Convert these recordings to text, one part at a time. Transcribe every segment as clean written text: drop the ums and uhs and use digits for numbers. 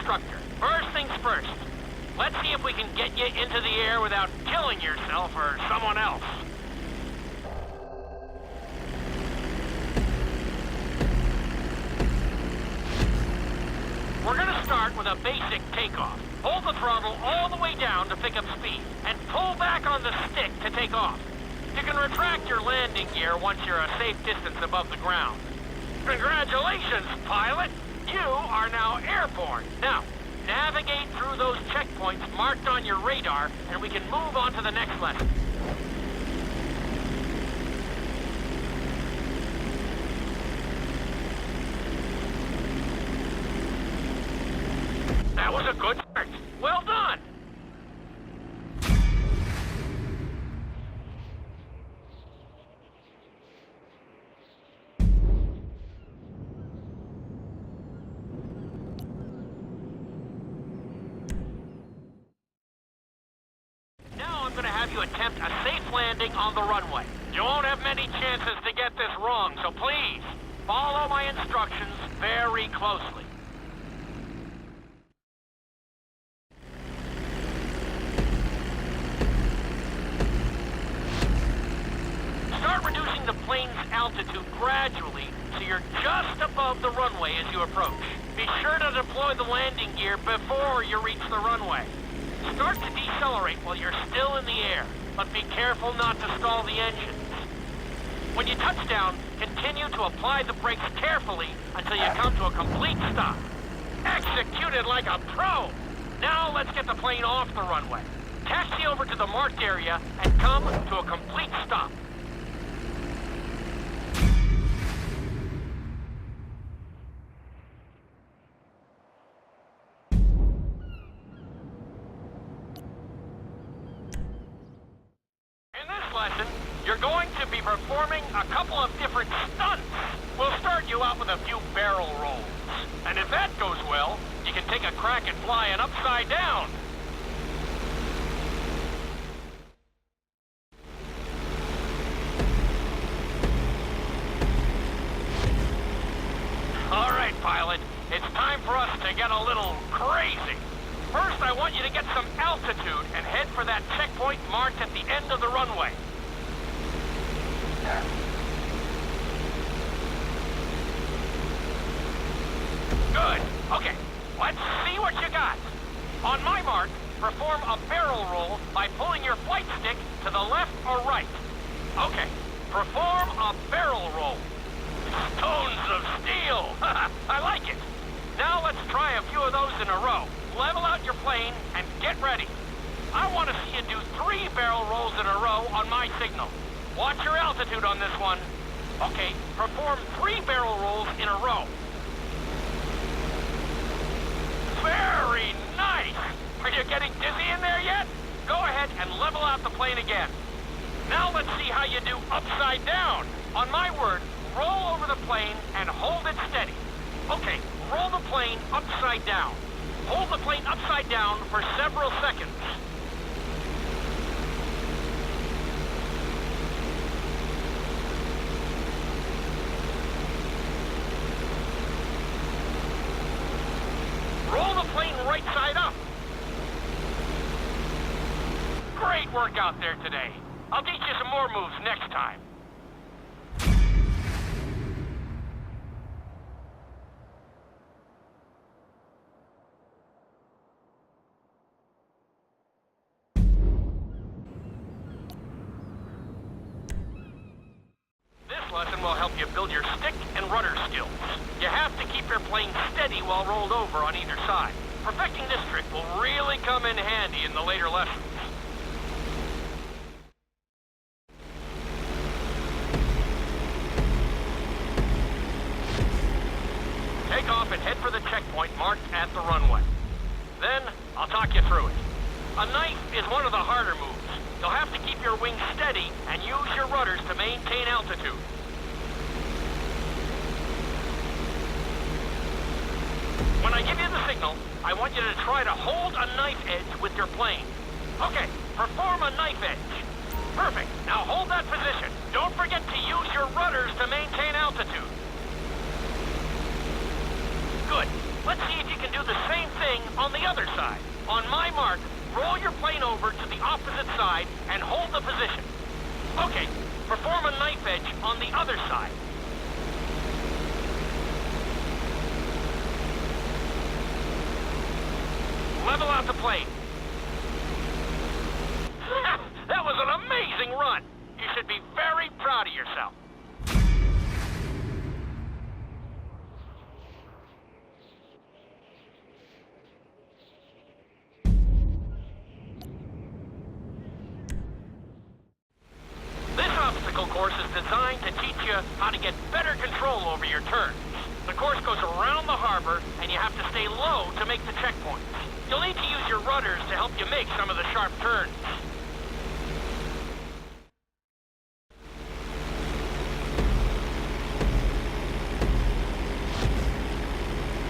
instructor. First things first. Let's see if we can get you into the air without killing yourself or someone else. We're gonna start with a basic takeoff. Hold the throttle all the way down to pick up speed, and pull back on the stick to take off. You can retract your landing gear once you're a safe distance above the ground. Congratulations, pilot! You are now airborne. Now, navigate through those checkpoints marked on your radar, and we can move on to the next lesson. That was a good start. Well done! Now I'm going to have you attempt a safe landing on the runway. You won't have many chances to get this wrong, so please, follow my instructions very closely. Start reducing the plane's altitude gradually so you're just above the runway as you approach. Be sure to deploy the landing gear before you reach the runway. Start to decelerate while you're still in the air, but be careful not to stall the engines. When you touch down, continue to apply the brakes carefully until you come to a complete stop. Executed like a pro! Now let's get the plane off the runway. Taxi over to the marked area and come to a complete stop. You're going to be performing a couple of different stunts. We'll start you out with a few barrel rolls. And if that goes well, you can take a crack at flying upside down. All right, pilot. It's time for us to get a little crazy. First, I want you to get some altitude and head for that checkpoint marked at the end of the runway. Good. Okay, let's see what you got. On my mark, perform a barrel roll by pulling your flight stick to the left or right. Okay, perform a barrel roll. Stones of steel. I like it. Now let's try a few of those in a row. Level out your plane and get ready. I want to see you do 3 barrel rolls in a row on my signal. Watch your altitude on this one. Okay, perform 3 barrel rolls in a row. Very nice! Are you getting dizzy in there yet? Go ahead and level out the plane again. Now let's see how you do upside down. On my word, roll over the plane and hold it steady. Okay, roll the plane upside down. Hold the plane upside down for several seconds. Roll the plane right side up. Great work out there today. I'll teach you some more moves next time. This lesson will help you build your stick and rudder skills. You have to keep your plane steady while rolled over on either side. Perfecting this trick will really come in handy in the later lessons. Take off and head for the checkpoint marked at the runway. Then, I'll talk you through it. A knife is one of the harder moves. You'll have to keep your wings steady and use your rudders to maintain altitude. When I give you the signal, I want you to try to hold a knife edge with your plane. Okay, perform a knife edge. Perfect. Now hold that position. Don't forget to use your rudders to maintain altitude. Good. Let's see if you can do the same thing side. On my mark, roll your plane over to the opposite side and hold the position. Okay, perform a knife edge on the other side. Level out the plane. That was an amazing run. You should be very proud of yourself. This obstacle course is designed to teach you how to get better control over your turns. The course goes around the harbor, and you have to stay low to make the checkpoints. You'll need to use your rudders to help you make some of the sharp turns.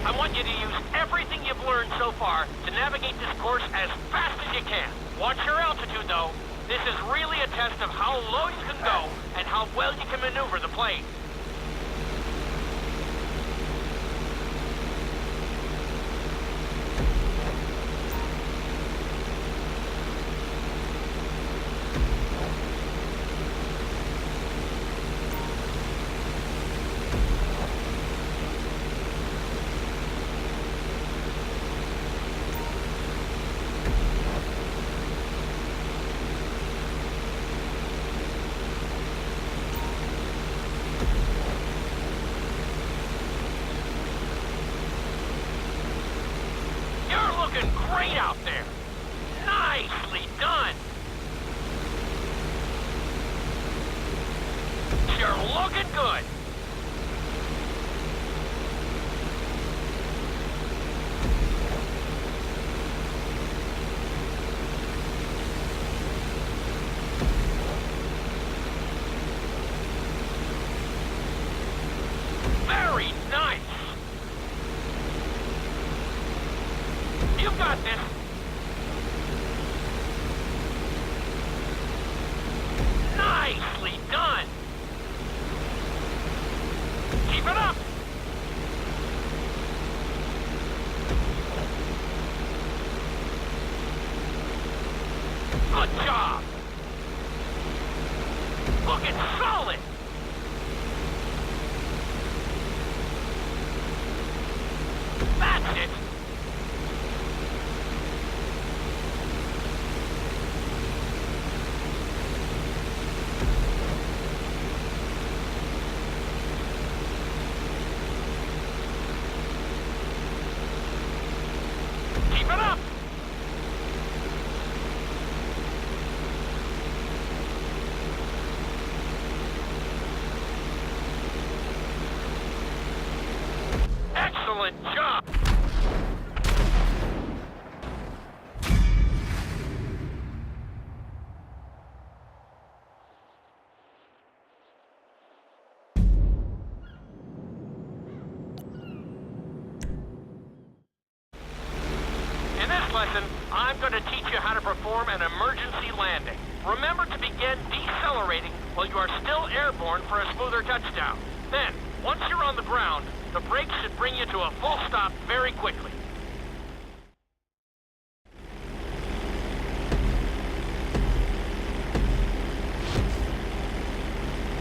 I want you to use everything you've learned so far to navigate this course as fast as you can. Watch your altitude, though. This is really a test of how low you can go and how well you can maneuver the plane. Great out there. Nicely done. You're looking good. Very nice. You've got this. Nicely done. Keep it up. Good job. Looking solid. That's it. Excellent job! In this lesson, I'm going to teach you how to perform an emergency landing. Remember to begin decelerating while you are still airborne for a smoother touchdown. Then, once you're on the ground, the brakes should bring you to a full stop very quickly.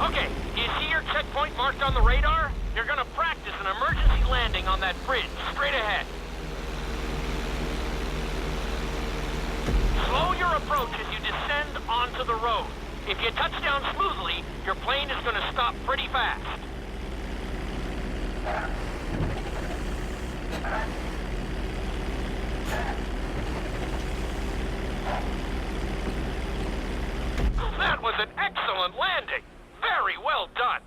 Okay, do you see your checkpoint marked on the radar? You're gonna practice an emergency landing on that bridge straight ahead. Slow your approach as you descend onto the road. If you touch down smoothly, your plane is gonna stop pretty fast. That was an excellent landing. Very well done.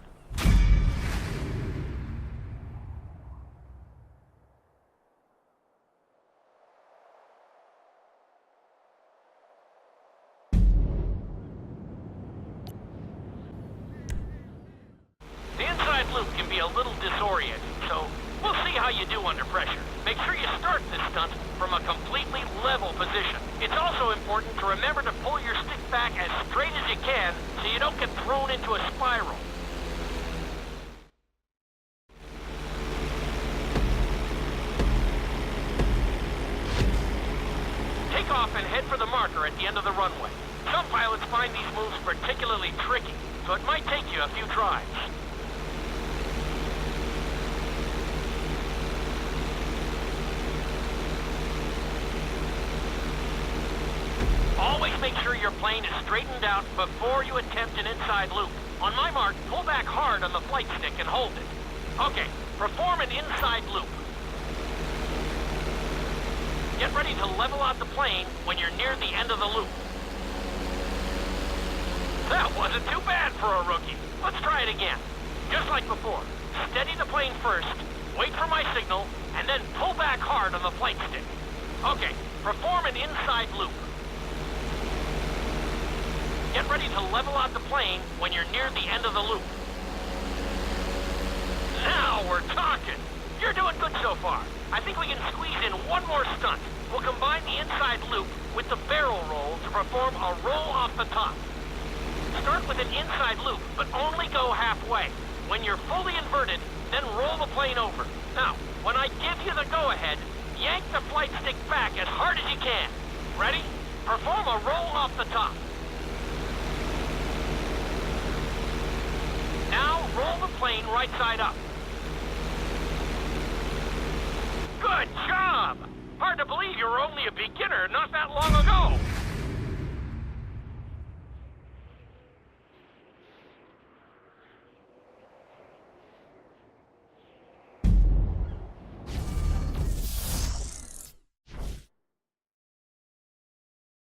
The inside loop can be a little disorienting, so we'll see how you do under pressure. Make sure you start this stunt from a completely level position. It's also important to remember to pull your stick back as straight as you can so you don't get thrown into a spiral. head for the marker at the end of the runway. Some pilots find these moves particularly tricky, so it might take you a few tries. Always make sure your plane is straightened out before you attempt an inside loop. On my mark, pull back hard on the flight stick and hold it. Okay, perform an inside loop. Get ready to level out the plane when you're near the end of the loop. That wasn't too bad for a rookie. Let's try it again. Just like before, steady the plane first, wait for my signal, and then pull back hard on the flight stick. Okay, perform an inside loop. Get ready to level out the plane when you're near the end of the loop. Now we're talking. You're doing good so far. I think we can squeeze in one more stunt. We'll combine the inside loop with the barrel roll to perform a roll off the top. Start with an inside loop, but only go halfway. When you're fully inverted, then roll the plane over. Now, when I give you the go-ahead, yank the flight stick back as hard as you can. Ready? Perform a roll off the top. Now, roll the plane right side up. Good job! Hard to believe you were only a beginner not that long ago.